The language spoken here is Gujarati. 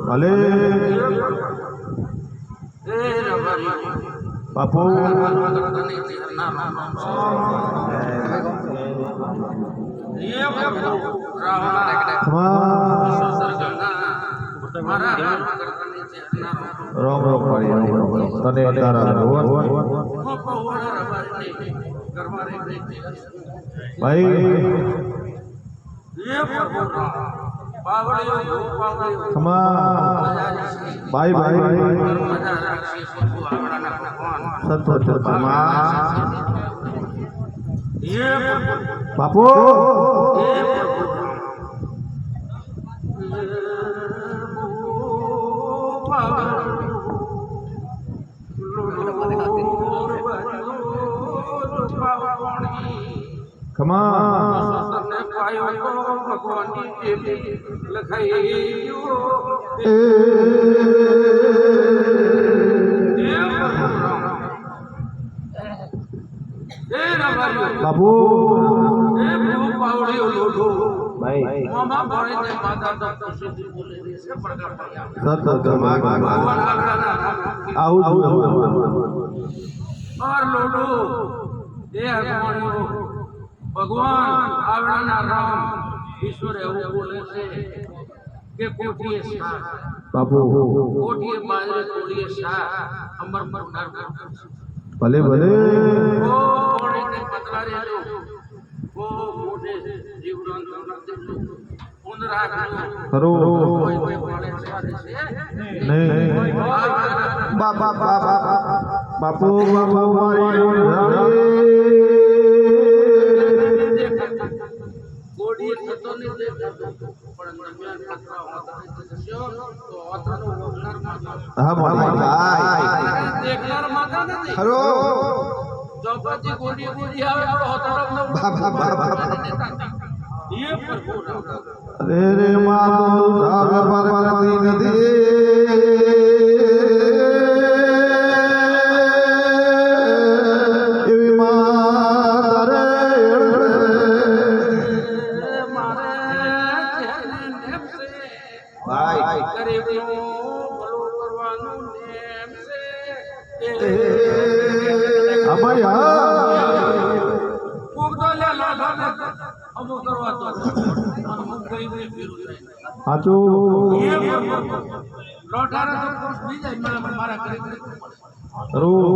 ભલે બાપુ તને ભાઈ ભાઈ બાપુ બાપુ ભગવાન આવડાના રામ ઈશ્વર એવું બોલે છે કે કોઠીએ શાહ બાપુ કોઠીએ બાજરે કોઠીએ શાહ અમર મરનાર ભલે ભલે ઓ કોણે પતરારે ઓ મોઢે જીવડાન દોનત ઉંદરા ખરો કોઈ બોલે નહીં બાપુ બાપુ મારી કોડી થતો ને દેખાતો પણ દરમિયાન ખતરા હોતા તો ઓતનો વગનાર માતા હા ભાઈ દેખનાર માતા નથી ખરો ચોપાટી કોડી આવે તો હોતાનો ये प्रभु રે રે માતો ધાવે પરવતી નદી એવી મારે ભાઈ ગરીબનો ભલો કરવાનું નેમ છે હા ભાઈ હા કોકદલે લાલા અમો કરવા તો અમુક ગરીબને ફેરું સાચું લોટારા તો કોસ બી જાય મારા ગરીબને ખરું